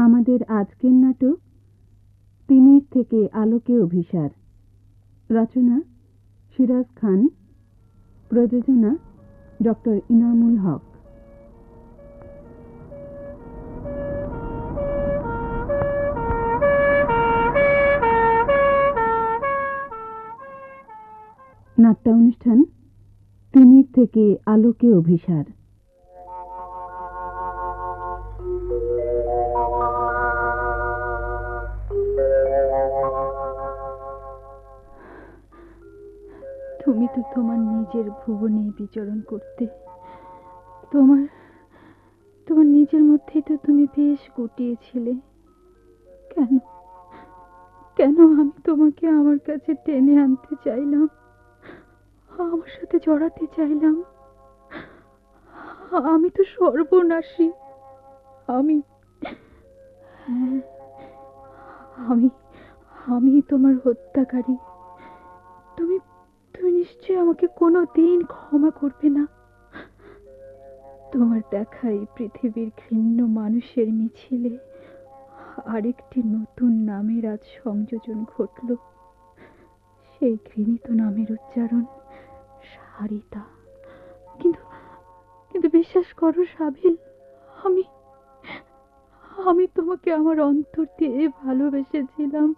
আমাদের আজকের নাটক তিমির থেকে আলোকে অভিসার। রচনা সিরাজ খান, প্রযোজনা ডক্টর ইনামুল হক। নাট্যানুষ্ঠান তিমির থেকে আলোকে অভিসার। তুমি তো তোমার নিজের ভুবনে বিচরণ করতে, তোমার নিজের মধ্যেই তো তুমি বেশ গুটিয়েছিলে। কেন কেন আমি তোমাকে আমার কাছে টেনে আনতে চাইলাম, আমার সাথে জড়াতে চাইলাম। আমি তো সর্বনাশী। আমি আমি আমি তোমার হত্যাকারী। তুমি তুমি নিশ্চয়ই আমাকে কোনোদিন ক্ষমা করবে না। তোমার দেখাই পৃথিবীর ঘৃণ্য মানুষের মিছিলে আরেকটি নতুন নামের আজ সংযোজন ঘটল। সেই ঘৃণিত নামের উচ্চারণ সারিতা। কিন্তু বিশ্বাস করো সাবিল, আমি তোমাকে আমার অন্তর দিয়ে ভালোবেসেছিলাম।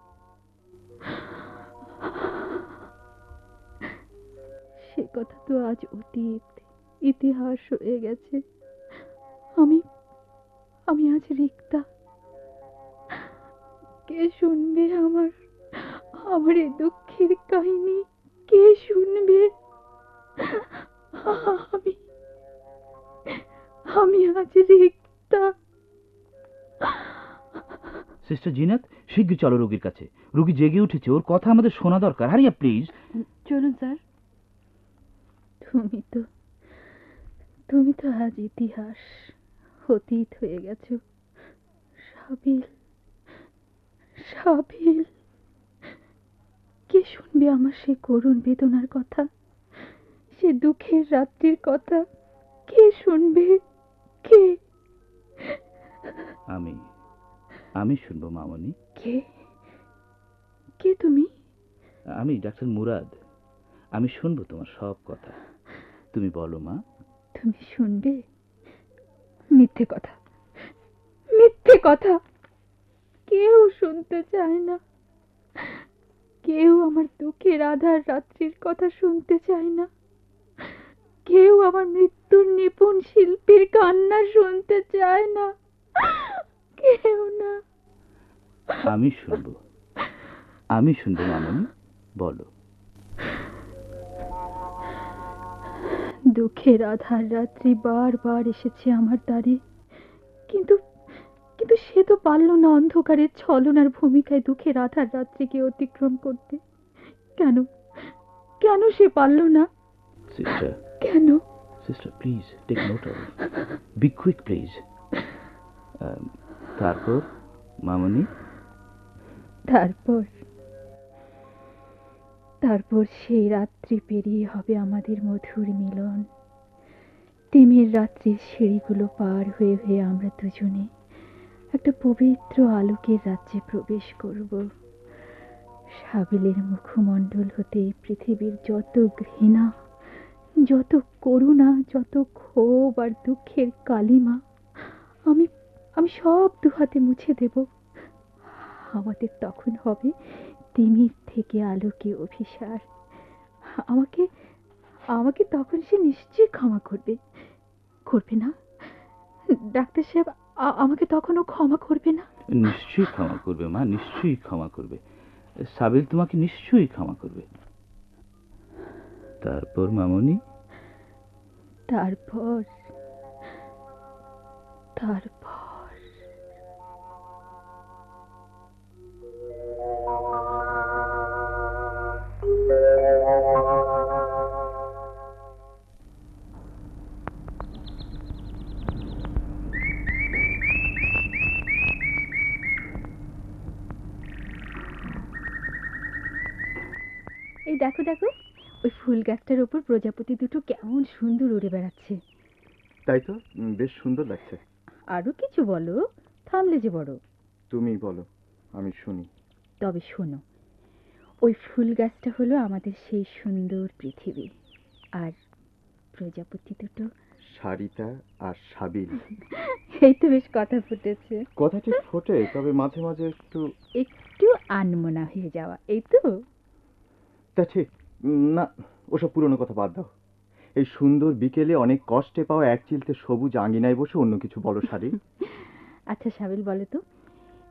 সে কথা তো আজ অতীত, ইতিহাস হয়ে গেছে। আমি আজ রিক্তা। কে শুনবে আমার এই দুঃখের কাহিনী? কে শুনবে? আমি আজ রিক্তা। সিস্টার জিনাত, শীঘ্র চলো রোগীর কাছে। রোগী জেগে উঠেছে, ওর কথা আমাদের শোনা দরকার। হারিয়া প্লিজ। চলুন স্যার। তুমি তো আজ ইতিহাস, অতীত হয়ে গেছো। সাবিল, কে শুনবে আমার সে করুণ বেদনার কথা, সে দুঃখের রাত্রির কথা? কে শুনবে? কে? আমি শুনবো মামনি। কে তুমি? আমি ডাক্তার মুরাদ। আমি শুনবো তোমার সব কথা। তুমি বলো মা। তুমি শুনবে? মিথ্যে কথা, মিথ্যে কথা। কেউ শুনতে চায় না। কেউ আমার দুঃখের আধার রাত্রির কথা শুনতে চায় না। কেউ আমার মৃত্যুর নিপুণ শিল্পীর কান্না শুনতে চায় না। কেউ না। আমি শুনবো মামনি, বলো। দুঃখের আধার রাত্রি বারবার এসেছে আমার দ্বারে, কিন্তু সে তো পারল না অন্ধকারের ছলনার ভূমিকায় দুঃখের আধার রাত্রিকে অতিক্রম করতে। কেন সে পারল না? কেন? Sister please take note of, be quick please. তারপর মামনি? তারপর সেই রাত্রি পেরিয়ে হবে আমাদের মধুর মিলন। তিমির রাত্রির সিঁড়িগুলো পার হয়ে হয়ে আমরা দুজনে একটা পবিত্র আলোকের রাজ্যে প্রবেশ করব। সাবিলের মুখমণ্ডল হতে পৃথিবীর যত ঘৃণা, যত করুণা, যত ক্ষোভ আর দুঃখের কালিমা আমি সব দুহাতে মুছে দেব। আমাদের তখন হবে তিমির থেকে আলোকে অভিসার। আমাকে তখন সে নিশ্চয়ই ক্ষমা করবে না? ডাক্তার সাহেব, আমাকে তখনও ক্ষমা করবে না? নিশ্চয়ই ক্ষমা করবে মা, নিশ্চয়ই ক্ষমা করবে। সাবিল তোমাকে নিশ্চয়ই ক্ষমা করবে। তারপর মামনি? তারপর এই দেখো, ওই ফুল গাছটার ওপর প্রজাপতি দুটো কেমন সুন্দর উড়ে বেড়াচ্ছে। তাই তো, বেশ সুন্দর লাগছে। আরো কিছু বলো, থামলে যে বড়। তুমি বলো, আমি শুনি। তবে শোনো, ওই ফুল গাছটা হলো আমাদের সেই সুন্দর পৃথিবী, আর প্রজাপতি দুটো সারিতা আর সাবিল। এই তো বেশ কথা ফুটেছে। কথা ঠিক ফোটে, তবে মাঝে মাঝে একটু একটু আনমনা হয়ে যাওয়া, এই তো। তা ঠিক না, ওসব পুরনো কথা বাদ দাও। এই সুন্দর বিকেলে অনেক কষ্টে পাওয়া এক চিলতে সবুজ আঙিনায় বসে অন্য কিছু বলো সারি। আচ্ছা সাবিল, বলো তো,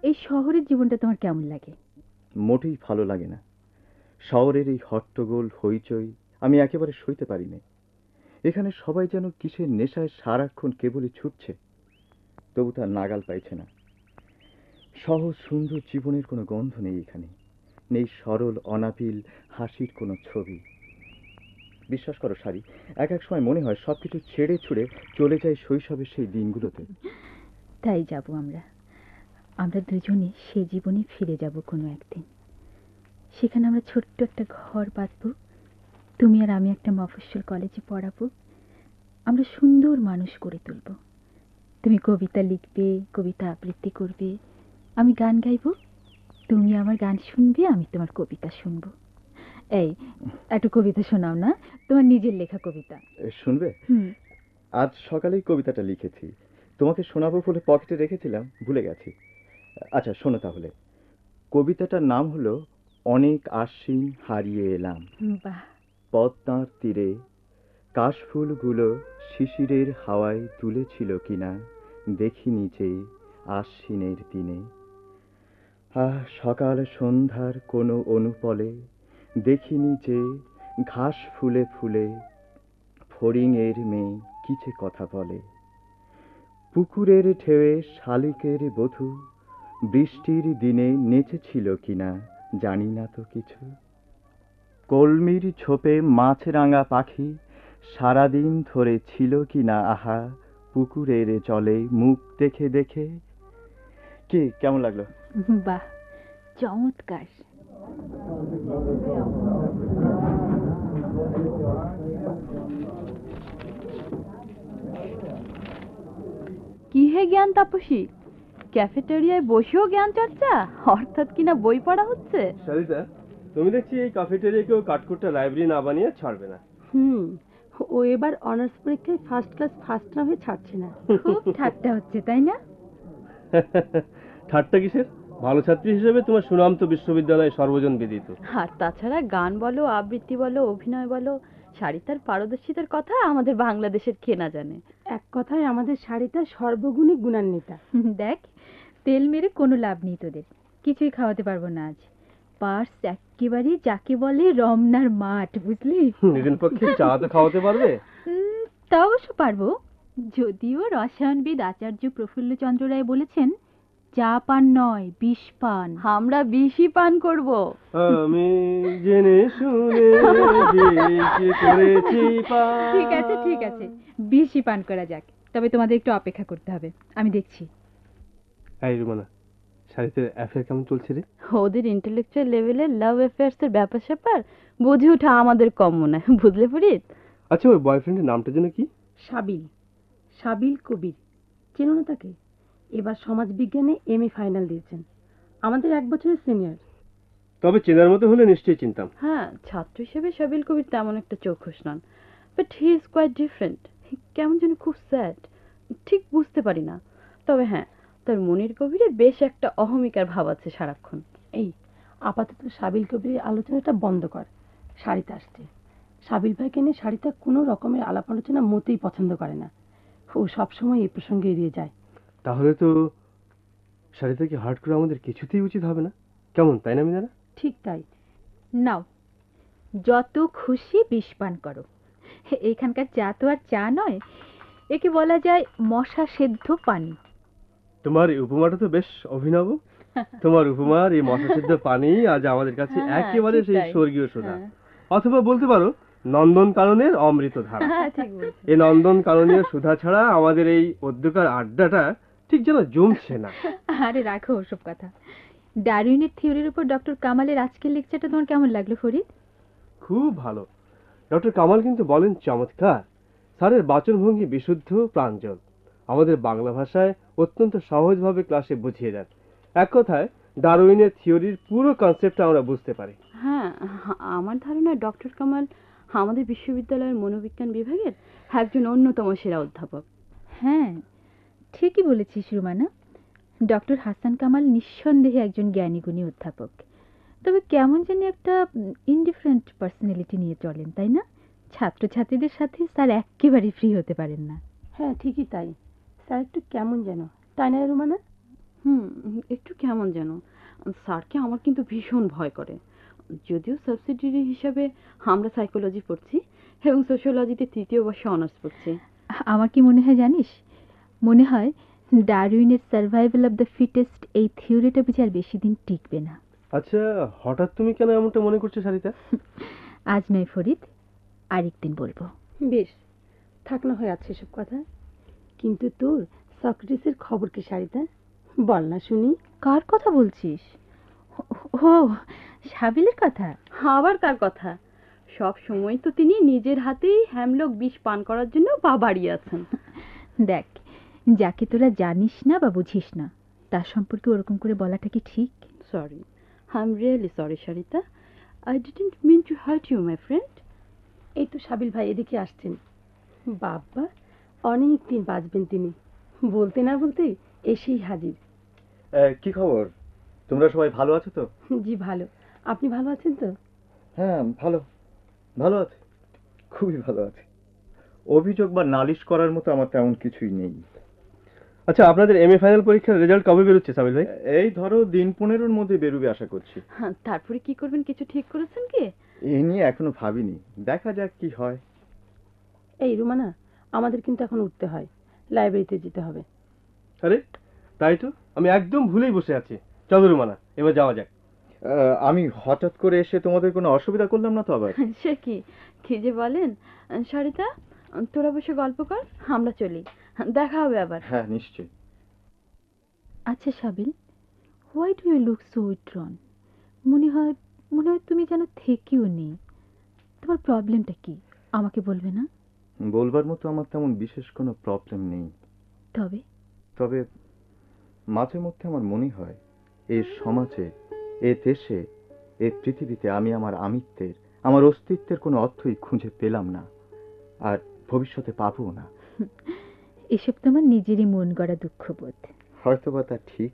এই শহরের জীবনটা তোমার কেমন লাগে? মোটেই ভালো লাগে না। শহরের এই হট্টগোল হইচই আমি একেবারে সইতে পারি না। এখানে সবাই যেন কিসের নেশায় সারাক্ষণ কেবলই ছুটছে, তবু তার নাগাল পাইছে না। সহজ সুন্দর জীবনের কোনো গন্ধ নেই এখানে, নেই সরল অনাবিল হাসির কোনো ছবি। বিশ্বাস করো সারি, এক এক সময় মনে হয় সবকিছু ছেড়ে ছুড়ে চলে যাই শৈশবের সেই দিনগুলোতে। তাই যাব আমরা, আমরা দুজনে সে জীবনে ফিরে যাব কোনো একদিন। সেখানে আমরা ছোট্ট একটা ঘর বাঁধব, তুমি আর আমি একটা মফস্বল কলেজে পড়াবো। আমরা সুন্দর মানুষ করে তুলব। তুমি কবিতা লিখবে, কবিতা আবৃত্তি করবে, আমি গান গাইব, তুমি আমার গান শুনবে, আমি তোমার কবিতা শুনবো। এই, একটু কবিতা শোনাও না, তোমার নিজের লেখা কবিতা। শুনবে? হুম। আজ সকালেই কবিতাটা লিখেছি, তোমাকে শোনাবো বলে পকেটে রেখেছিলাম, ভুলে গেছি। আচ্ছা শোনো তাহলে। কবিতাটার নাম হলো অনেক আশ্বিন হারিয়ে এলাম। বাহ। পদ্মার তীরে কাশফুলগুলো শিশিরের হাওয়ায় দুলেছিল কিনা দেখিনি যে আশ্বিনের দিনে। সকাল সন্ধ্যার কোনো অনুপলে দেখিনি যে ঘাস ফুলে ফুলে ফড়িংয়ের মেয়ে কিছে কথা বলে। পুকুরের ঢেউয়ে শালিকের বধূ বৃষ্টির দিনে নেচেছিল কিনা জানি না তো কিছু। কলমির ছোপে মাছরাঙা পাখি সারাদিন ধরে ছিল কিনা আহা পুকুরের জলে মুখ দেখে দেখে। কি কেমন লাগলো? বাহ, চমৎকার। কি হে জ্ঞান তাপসী, ক্যাফেটেরিয়ায় বসেও জ্ঞান চর্চা, অর্থাৎ কিনা বই পড়া হচ্ছে। সারিতা, তুমি দেখছি এই ক্যাফেটেরিয়াকেও কাঠকুট্টা লাইব্রেরি না বানিয়ে ছাড়বে না। ও এবার অনার্স পরীক্ষায় ফার্স্ট ক্লাস ফার্স্ট না হয়ে ছাড়ছে না। খুব ঠাট্টা হচ্ছে, তাই না? ঠাট্টা কিসের? ভালো ছাত্রী হিসেবে তোমার সুনাম তো বিশ্ববিদ্যালয়ে সর্বজন বিদিত। আর তাছাড়া গান বলো, আবৃত্তি বলো, অভিনয় বলো, শাড়িতার পারদর্শিতার কথা আমাদের বাংলাদেশের কে না জানে। এক কথায় আমাদের শাড়িতার সর্বগুণী গুণান্বিতা। দেখ, তেল মেরে কোনো লাভ নেই তোদের, কিছুই খাওয়াতে পারবো না আজ। পার্স একেবারে যাকে বলে রমনার মাঠ, বুঝলি? নিজের পক্ষে চা তো খাওয়াতে পারবে? তা অবশ্য পারবো, যদিও রসায়নবিদ আচার্য প্রফুল্লচন্দ্র রায় বলেছেন চা পান নয় বিষ পান। আমরা বিষই পান করব। আমি জেনে শুনে বেশি করেছি পান। ঠিক আছে ঠিক আছে, বিষই পান করা যাক, তবে তোমাদের একটু অপেক্ষা করতে হবে, আমি দেখছি। এই রুমানা, শাড়িতে অ্যাফেয়ার কেমন চলছে রে? ওদের ইন্টেলেকচুয়াল লেভেলে লাভ অ্যাফেয়ার্স এর ব্যাপার স্যাপার বুঝে ওঠা আমাদের কম মনে হয়, বুঝলে ফরিদ? আচ্ছা, ওই বয়ফ্রেন্ডের নামটা যেন কি? সাবিল, সাবিল কবির। চেনো না তাকে? এবার সমাজবিজ্ঞানে এমএ ফাইনাল দিয়েছেন, আমাদের 1 বছরের সিনিয়র। তবে চেনার মতো হলে নিশ্চয়ই চিনতাম। হ্যাঁ, ছাত্র হিসেবে সাবিল কবির তেমন একটা চৌখুশ নন, but he is quite different. কেমন যেন খুব স্যাড, ঠিক বুঝতে পারি না। তবে হ্যাঁ, তার মনির কবিরে বেশ একটা অহমিকার ভাব আছে সারাক্ষণ। এই আপাতত সাবিল কবিরের আলোচনাটা বন্ধ কর, শাড়িতে আসছে। সাবিল ভাইকে নিয়ে শাড়িতে কোনো রকমের আলাপ আলোচনা মোটেই পছন্দ করে না, ও সবসময় এই প্রসঙ্গে এড়িয়ে যায়। তাহলে তো শাড়িটাকে হার্ট করে আমাদের কিছুতেই উচিত হবে না, কেমন তাই না মিনারা? ঠিক তাই। নাও, যত খুশি বিষ পান করো। এখানকার চা তো আর চা নয়, একে বলা যায় মশা সেদ্ধ পানি। তোমার এই উপমাটা তো বেশ অভিনব। তোমার উপমার এই মশাসিদ্ধ পানি আজ আমাদের কাছে হ্যাঁ, একেবারে ঠিক সেই তাই। স্বর্গীয় সোনা, হ্যাঁ। অথবা বলতে পারো নন্দন কাননের অমৃত ধারা। ঠিক বলছো। এই নন্দন কাননীয় সুধা ছাড়া আমাদের এই অধ্যকার আড্ডাটা ঠিক যেন জমছে না। আরে রাখো ওসব কথা। ডারউইনের থিওরির উপর ডক্টর কামালের আজকের লেকচারটা তোমার কেমন লাগলো ফরিদ? খুব ভালো। ডক্টর কামাল কিন্তু বলেন চমৎকার। স্যারের বাচনভঙ্গি বিশুদ্ধ প্রাঞ্জল, আমাদের বাংলা ভাষায় অত্যন্ত সহজভাবে ক্লাসে বুঝিয়ে দেন। এক কথায় ডারউইনের থিওরির পুরো কনসেপ্টটা আমরা বুঝতে পারি। হ্যাঁ, আমার ধারণা ডক্টর কামাল আমাদের বিশ্ববিদ্যালয়ের মনোবিজ্ঞান বিভাগের একজন অন্যতম সেরা অধ্যাপক। হ্যাঁ, ঠিকই বলেছিস রুমানা। ডক্টর হাসান কামাল নিঃসন্দেহে একজন জ্ঞানীগুণী অধ্যাপক। তবে কেমন জানি একটা ইনডিফারেন্ট পার্সোনালিটি নিয়ে চলেন, তাই না? ছাত্রছাত্রীদের সাথে স্যার একেবারে ফ্রি হতে পারেন না। হ্যাঁ, ঠিকই তাই। স্যার একটু কেমন যেন, তাই না রুমানা? হুম, একটু কেমন যেন। স্যারকে আমার কিন্তু ভীষণ ভয় করে। যদিও সাবসিডিয়ারি হিসাবে আমরা সাইকোলজি পড়ছি এবং সোশিওলজিতে ৩য় বর্ষে অনার্স পড়ছি। আমার কি মনে হয় জানিস? মনে হয় ডারউইনের সার্ভাইভাল অব দ্য ফিটেস্ট এই থিওরিটা বুঝি আর বেশি দিন টিকবে না। আচ্ছা, হঠাৎ তুমি কেন এমনটা মনে করছো সারিতা? আজ নয় ফরিদ, আরেকদিন বলবো। বেশ, থাক না হয়ে আছে এসব কথা। কিন্তু তোর সক্রেটিসের খবর কি সারিতা? বল না শুনি। কার কথা বলছিস? ও, সাবিলের কথা? আবার কার কথা? সব সময় তো তিনি নিজের হাতেই হ্যামলক বিষ পান করার জন্য পা বাড়িয়ে আছেন। দেখ, যাকে তোরা জানিস না বা বুঝিস না তার সম্পর্কে ওরকম করে বলাটা কি ঠিক? Sorry, I am really sorry Sarita. I didn't mean to hurt you my friend. এই তো সাবিল ভাই এদিকে আসছেন। বাবা, অনেক দিন বাঁচবেন তিনি। বলতে না বলতেই এসেই হাজির। কি খবর? তোমরা সবাই ভালো আছো তো? জি ভালো। আপনি ভালো আছেন তো? হ্যাঁ, ভালো ভালো আছে, খুবই ভালো আছে। অভিযোগ বা নালিশ করার মতো আমার তেমন কিছুই নেই। আচ্ছা, আপনাদের এমএ ফাইনাল পরীক্ষার রেজাল্ট কবে বেরোচ্ছে সাবিল ভাই? এই ধরো দিন 15-র মধ্যে বেরোবে আশা করছি। হ্যাঁ, তারপরে কি করবেন কিছু ঠিক করেছেন কি? এ নিয়ে এখনো ভাবিনি, দেখা যাক কি হয়। এই রুমানা, আমাদের কিন্তু এখন উঠতে হয়, লাইব্রেরিতে যেতে হবে। আরে তাই তো, আমি একদম ভুলেই বসে আছি। চলো রুমানা, এবার যাওয়া যাক। আমি হঠাৎ করে এসে তোমাদের কোনো অসুবিধা করলাম না তো আবার? সে কি, কি যে বলেন। সারিতা, তোরা বসে গল্প কর, আমরা চলি। দেখা হবে আবার। হ্যাঁ, নিশ্চয়ই। আচ্ছা Sabil, why do you look so withdrawn? মনে হয় তুমি যেন থেকেও নেই। তোমার প্রবলেমটা কি আমাকে বলবে না? বলবার মতো আমার তেমন বিশেষ কোনো প্রবলেম নেই। তবে তবে মাঝে মধ্যে আমার মনে হয় এই সমাজে, এ দেশে, এ পৃথিবীতে আমি আমার আমিত্বের, আমার অস্তিত্বের কোনো অর্থই খুঁজে পেলাম না, আর ভবিষ্যতে পাবো না। এসব তোমার নিজেরই মন গড়া দুঃখবোধ। হয়তোবা তা ঠিক।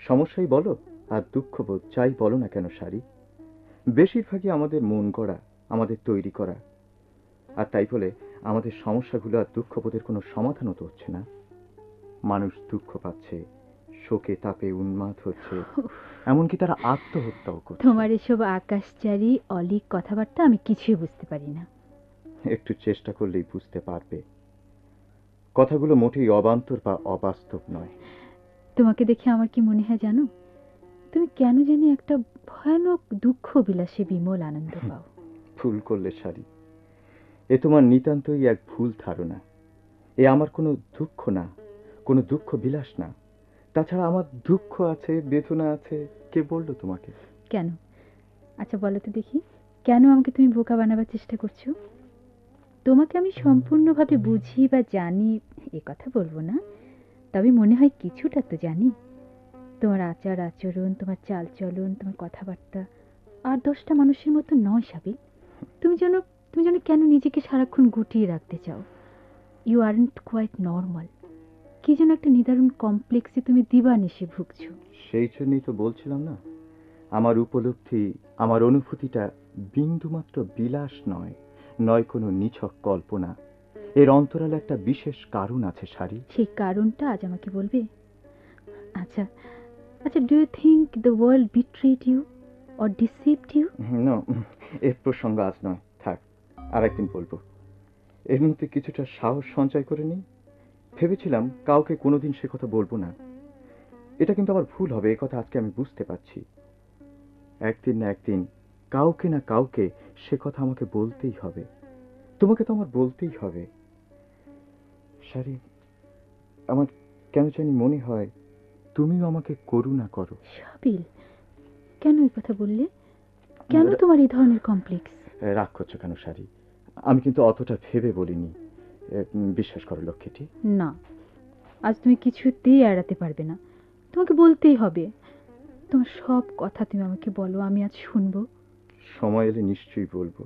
সমস্যাই বলো আর দুঃখবোধ যাই বলো না কেন সারি, বেশিরভাগই আমাদের মন গড়া, আমাদের তৈরি করা। আর তাই বলে আমাদের সমস্যাগুলো আর দুঃখবোধের কোনো সমাধানও তো হচ্ছে না। মানুষ দুঃখ পাচ্ছে, শোকে তাপে উন্মাদ হচ্ছে, এমনকি তারা আত্মহত্যাও করছে। তোমার এসব আকাশচারী অলিক কথাবার্তা আমি কিছুই বুঝতে পারি না। একটু চেষ্টা করলেই বুঝতে পারবে। কথাগুলো মোটেই অবান্তর বা অবাস্তব নয়। তোমাকে দেখে আমার কি মনে হয় জানো? তুমি কেন জানি একটা ভয়ানক দুঃখ বিলাসে বিমল আনন্দ পাও। ভুল করলে সারি, এ তোমার নিতান্তই এক ভুল ধারণা। এ আমার কোনো দুঃখ না, কোনো দুঃখ বিলাস না। তাছাড়া আমার দুঃখ আছে, বেদনা আছে, কে বললো তোমাকে? কেন? আচ্ছা বলো তো দেখি, কেন আমাকে তুমি বোকা বানাবার চেষ্টা করছো? তোমাকে আমি সম্পূর্ণভাবে বুঝি বা জানি এ কথা বলবো না, তবে মনে হয় কিছুটা তো জানি। তোমার আচার আচরণ, তোমার চালচলন, তোমার কথাবার্তা আর 10টা মানুষের মতো নয় সাবিল। তুমি যেন কেন নিজেকে সারাক্ষণ গুটিয়ে রাখতে চাও। You aren't quite normal. কি যেন একটা নিদারুণ কমপ্লেক্সে তুমি দিবানিশি ভুগছো। সেই জন্যই তো বলছিলাম না, আমার উপলব্ধি, আমার অনুভূতিটা বিন্দুমাত্র বিলাস নয়, নয় কোনো নিছক কল্পনা। এর অন্তরালে একটা বিশেষ কারণ আছে সারি। সেই কারণটা আজ আমাকে বলবে? আচ্ছা আচ্ছা, do you think the world betrayed you or deceived you? না, এর প্রসঙ্গ আজ নয়, থাক, আর একদিন বলবো। এর মধ্যে কিছুটা সাহস সঞ্চয় করে নিই। ভেবেছিলাম কাউকে কোনোদিন সে কথা বলবো না। এটা কিন্তু আমার ভুল হবে, এ কথা আজকে আমি বুঝতে পারছি। একদিন না একদিন কাউকে না কাউকে সে কথা আমাকে বলতেই হবে। তোমাকে তো আমার বলতেই হবে সারি। আমার কেন জানি মনে হয় তুমিও আমাকে করুণা করো। সাবিল, কেন এই কথা বললে? কেন তোমার এই ধরনের কমপ্লেক্স? রাগ করছো কেন সারি? আমি কিন্তু অতটা ভেবে বলিনি, বিশ্বাস করো লক্ষ্মীটি। না, আজ তুমি কিছুতেই এড়াতে পারবে না। তোমাকে বলতেই হবে। তোমার সব কথা তুমি আমাকে বলো, আমি আজ শুনবো। সময় এলে নিশ্চয়ই বলবো।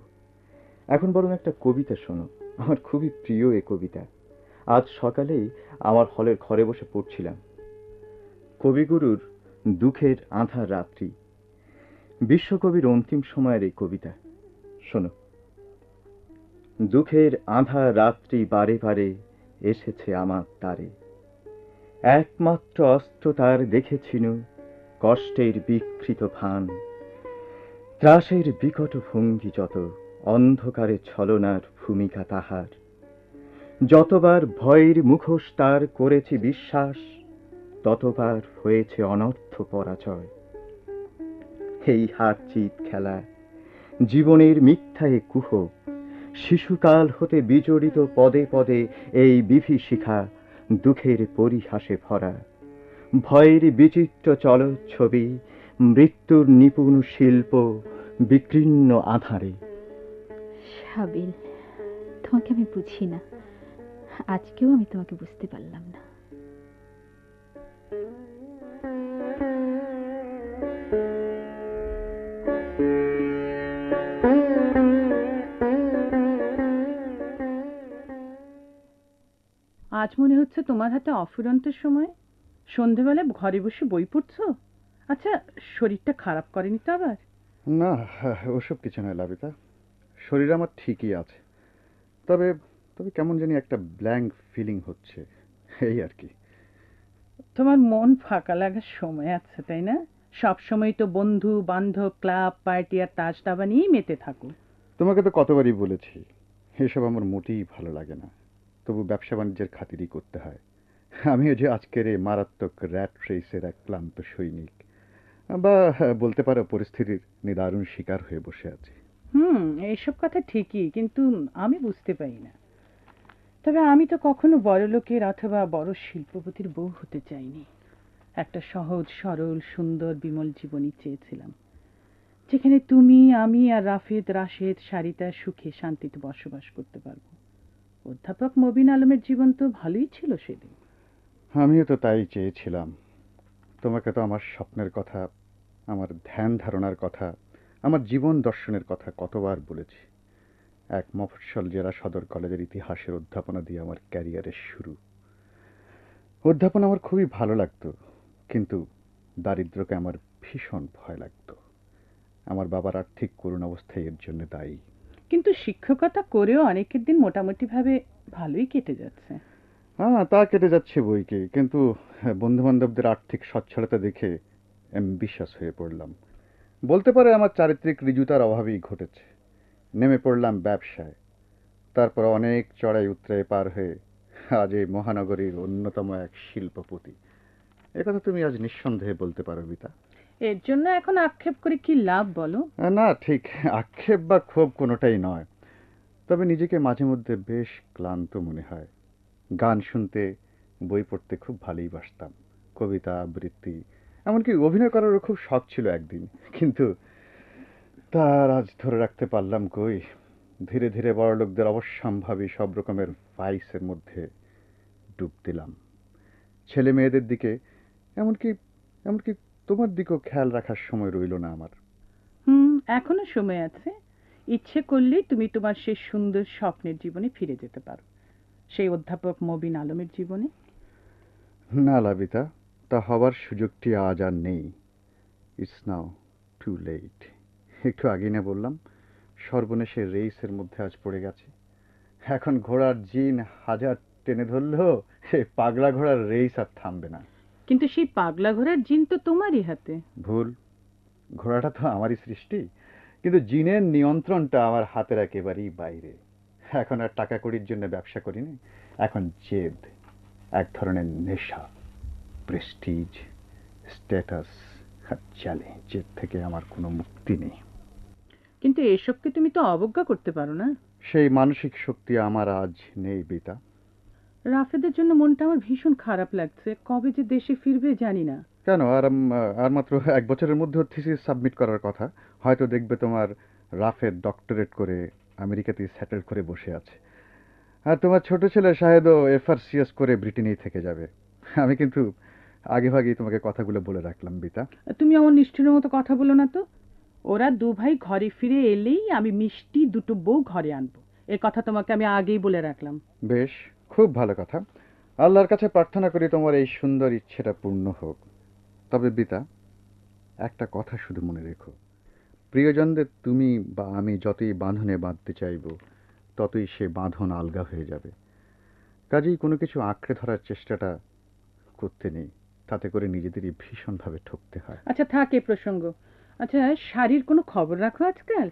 এখন বরং একটা কবিতা শোনো, আমার খুবই প্রিয় এ কবিতা। আজ সকালেই আমার হলের ঘরে বসে পড়ছিলাম। কবিগুরুর দুঃখের আঁধার রাত্রি, বিশ্বকবির অন্তিম সময়ের এই কবিতা শোনো। দুঃখের আঁধার রাত্রি বারে বারে এসেছে আমার দ্বারে, একমাত্র অস্ত্র তার দেখেছিনু কষ্টের বিকৃত ভান, ত্রাসের বিকট ভঙ্গি যত, অন্ধকারে ছলনার ভূমিকা তাহার। যতবার ভয়ের মুখোশ তার করেছি বিশ্বাস, ততবার হয়েছে অনর্থ পরাজয়। এই হার জিত খেলা, জীবনের মিথ্যায় কুহ, শিশুকাল হতে বিজড়িত পদে পদে এই বিভীষিকা, দুঃখের পরিহাসে ভরা, ভয়ের বিচিত্র চলচ্ছবি, মৃত্যুর নিপুণ শিল্প বিকীর্ণ আধারে। সাবিল, তোমাকে আমি বুঝি না, আজকেও আমি তোমাকে বুঝতে পারলাম না। আজ মনে হচ্ছে তোমার হাতে অফুরন্তের সময়, সন্ধেবেলায় ঘরে বসে বই পড়ছো। আচ্ছা, শরীরটা খারাপ করেনি তো আবার? না, ওসব কিছু নয় লাবিতা, শরীর আমার ঠিকই আছে। তবে তবে কেমন জানি একটা ব্ল্যাঙ্ক ফিলিং হচ্ছে, এই আর কি। তোমার মন ফাঁকা লাগার সময় আছে, তাই না? সব সময় তো বন্ধু বান্ধব, ক্লাব, পার্টি আর তাস দাবা নিয়েই মেতে থাকো। তোমাকে তো কতবারই বলেছি, এসব আমার মোটেই ভালো লাগে না। তবু ব্যবসা বাণিজ্যের খাতিরই করতে হয়। আমিও যে আজকের এই মারাত্মক র্যাট রেসের এক ক্লান্ত সৈনিক, বা বলতে পারো পরিস্থিতির নিদারুণ শিকার হয়ে বসে আছি। এইসব কথা ঠিকই, কিন্তু আমি বুঝতে পারি না। তবে আমি তো কখনো বড়লোকের অথবা বড় শিল্পপতির বউ হতে চাইনি। একটা সহজ সরল সুন্দর বিমল জীবনই চেয়েছিলাম, যেখানে তুমি, আমি আর রাফেদ, রাশেদ, সারিতা সুখে শান্তিতে বসবাস করতে পারবো। অধ্যাপক মবিন আলমের জীবন তো ভালোই ছিল সেদিন। আমিও তো তাই চেয়েছিলাম। তোমাকে তো আমার স্বপ্নের কথা, আমার ধ্যান ধারণার কথা, আমার জীবন দর্শনের কথা কতবার বলেছি। এক মফস্বল জেলা সদর কলেজের ইতিহাসের অধ্যাপনা দিয়ে আমার ক্যারিয়ারের শুরু। অধ্যাপনা আমার খুবই ভালো লাগতো, কিন্তু দারিদ্র্যকে আমার ভীষণ ভয় লাগতো। আমার বাবার আর্থিক করুণ অবস্থায় এর জন্য দায়ী। কিন্তু শিক্ষকতা করেও অনেকের দিন মোটামুটি ভাবে ভালোই কেটে যাচ্ছে। হ্যাঁ, তা কেটে যাচ্ছে বইকে, কিন্তু বন্ধু বান্ধবদের আর্থিক সচ্ছলতা দেখে বিশ্বাস হয়ে পড়লাম। বলতে পারে আমার চারিত্রিক ঋজুতার অভাবেই ঘটেছে। নেমে পড়লাম ব্যবসায়, তারপর অনেক চড়াই উতরাই পার হয়ে আজ এই মহানগরীর অন্যতম এক শিল্পপতি। একথা তুমি আজ নিঃসন্দেহে বলতে পারো বিতা। এর জন্য এখন আক্ষেপ করে কি লাভ বলো? না, ঠিক আক্ষেপ বা ক্ষোভ কোনোটাই নয়। তবে নিজেকে মাঝে মধ্যে বেশ ক্লান্ত মনে হয়। গান শুনতে, বই পড়তে খুব ভালোই বাসতাম। কবিতা আবৃত্তি, এমনকি অভিনয় করারও খুব শখ ছিল একদিন, কিন্তু তার আজ ধরে রাখতে পারলাম কই। ধীরে ধীরে বড়লোকদের অবশ্যম্ভাবী সব রকমের ভাইসের মধ্যে ডুব দিলাম। ছেলে মেয়েদের দিকে, এমনকি এমনকি তোমার দিকেও খেয়াল রাখার সময় রইল না আমার। এখনো সময় আছে। ইচ্ছে করলেই তুমি তোমার সেই সুন্দর স্বপ্নের জীবনে ফিরে যেতে পারো, সেই অধ্যাপক মবিন আলমের জীবনে। না লাবিতা, তা হবার সুযোগটি আজ আর নেই। It's now too late. একটু আগেই না বললাম, সর্বনেশের রেইসের মধ্যে আজ পড়ে গেছে। এখন ঘোড়ার জিন হাজার টেনে ধরলেও এই পাগলা ঘোড়ার রেইস আর থামবে না। কিন্তু সেই পাগলা ঘোড়ার জিন তো তোমারই হাতে। ভুল, ঘোড়াটা তো আমারই সৃষ্টি, কিন্তু জিনের নিয়ন্ত্রণটা আমার হাতের একেবারেই বাইরে। এখন আর টাকা কড়ির জন্য ব্যবসা করিনি, এখন জেদ, এক ধরনের নেশা, প্রেস্টিজ, স্ট্যাটাস আর চ্যালেঞ্জের থেকে আমার কোনো মুক্তি নেই। কিন্তু এসবকে তুমি তো অবজ্ঞা করতে পারো না। সেই মানসিক শক্তি আমার আজ নেই বিতা। রাফেদের জন্য মনটা আমার ভীষণ খারাপ লাগছে। কবে যে দেশে ফিরবে জানি না। কেন, আর মাত্র 1 বছরের মধ্যে থিসিস সাবমিট করার কথা। হয়তো দেখবে তোমার রাফেদ ডক্টরেট করে আমেরিকাতে সেটেল করে বসে আছে, আর তোমার ছোট ছেলে শাহেদও FRCS করে ব্রিটেনেই থেকে যাবে। আমি কিন্তু আগে ভাগেই তোমাকে কথাগুলো বলে রাখলাম বিতা। তুমি আমার নিষ্ঠুরের মতো কথা বলো না তো। ওরা দু ভাই ঘরে ফিরে এলেই আমি মিষ্টি দুটো বউ ঘরে আনবো, এ কথা তোমাকে আমি আগেই বলে রাখলাম। বেশ, খুব ভালো কথা। আল্লাহর কাছে প্রার্থনা করি তোমার এই সুন্দর ইচ্ছেটা পূর্ণ হোক। তবে বিতা, একটা কথা শুধু মনে রেখো, প্রিয়জনদের তুমি বা আমি যতই বাঁধনে বাঁধতে চাইব, ততই সে বাঁধন আলগা হয়ে যাবে। কাজেই কোনো কিছু আঁকড়ে ধরার চেষ্টাটা করতে নেই, তাতে করে নিজেদেরই ভীষণভাবে ঠকতে হয়। আচ্ছা থাক এ প্রসঙ্গ। আচ্ছা, শাড়ির কোনো খবর রাখো আজকাল?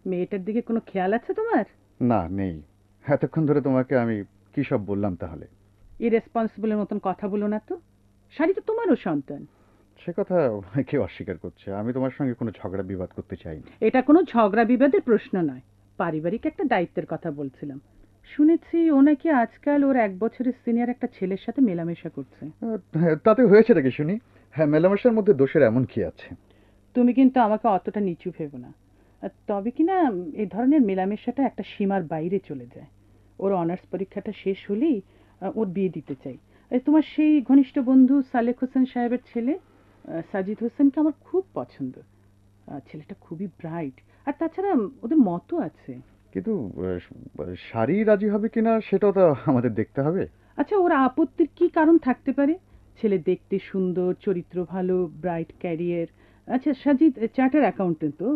মেয়েটার দিকে কোনো খেয়াল আছে তোমার? না, নেই। এতক্ষণ ধরে তোমাকে আমি কি সব বললাম তাহলে? ইরেসপন্সিবলের মতন কথা বলো না তো। শাড়ি তো তোমারও সন্তান। সে কথা কেউ অস্বীকার করছে। আমি তোমার সঙ্গে কোনো ঝগড়া বিবাদ করতে চাইনি। এটা কোনো ঝগড়া বিবাদের প্রশ্ন নয়, পারিবারিক একটা দায়িত্বের কথা বলছিলাম। শুনেছি ও নাকি আজকাল ওর 1 বছরের সিনিয়র একটা ছেলের সাথে মেলামেশা করছে। তাতে হয়েছে নাকি শুনি? হ্যাঁ, মেলামেশার মধ্যে দোষের এমন কি আছে? তুমি কিন্তু আমাকে অতটা নিচু ভেবো না। তবে কিনা এই ধরনের মেলামেশাটা একটা সীমার বাইরে চলে যায়। ওর অনার্স পরীক্ষাটা শেষ হলেই ওর বিয়ে দিতে চাই। তোমার সেই ঘনিষ্ঠ বন্ধু সালেক হোসেন সাহেবের ছেলে সাজিদ হোসেনকে আমার খুব পছন্দ। ছেলেটা খুবই ব্রাইট, আর তাছাড়া ওদের মতও আছে। কিন্তু শাড়ি রাজি হবে কিনা সেটাও তো আমাদের দেখতে হবে। আচ্ছা, ওর আপত্তির কি কারণ থাকতে পারে? ছেলে দেখতে সুন্দর, চরিত্র ভালো, ব্রাইট ক্যারিয়ার। আচ্ছা, সাজিদ চার্টার অ্যাকাউন্টেন্ট, তো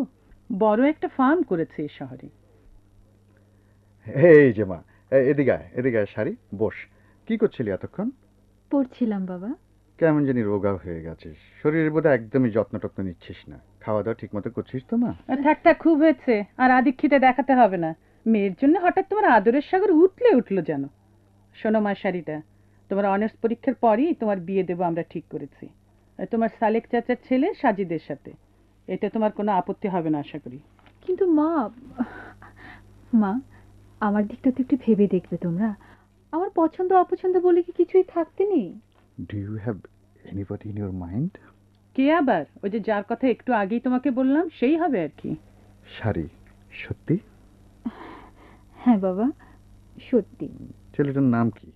বড় একটা ফার্ম করেছে এই শহরে। এই যে মা, এদিকে আয়, এদিকে আয় শাড়ি, বস। কি করছিলি এতক্ষণ? পড়ছিলাম বাবা। কেমন জানি রোগা হয়ে গেছিস, শরীরের বোধহয় একদমই যত্ন টত্ন নিচ্ছিস না। খাওয়া দাওয়া ঠিক মতো করছিস তো মা? থাক থাক, খুব হয়েছে, আর আদিক্ষিতে দেখাতে হবে না। মেয়ের জন্য হঠাৎ তোমার আদরের সাগর উঠলে উঠলো যেন। শোনো মা, শাড়িটা তোমার অনার্স পরীক্ষার পরই তোমার বিয়ে দেবো আমরা ঠিক করেছি, তোমার সালেক চাচার ছেলে সাজিদের সাথে। এতে তোমার কোনো আপত্তি হবে না আশা করি। কিন্তু মা, মা আমার দিকটা তো একটু ভেবে দেখবে তোমরা। আমার পছন্দ অপছন্দ বলে কি কিছুই থাকতে নেই? Do you have anybody in your mind? কে আবার? ওই যে যার কথা একটু আগেই তোমাকে বললাম, সেই হবে আর কি। শাড়ি, সত্যি? হ্যাঁ বাবা, সত্যি। ছেলেটার নাম কি?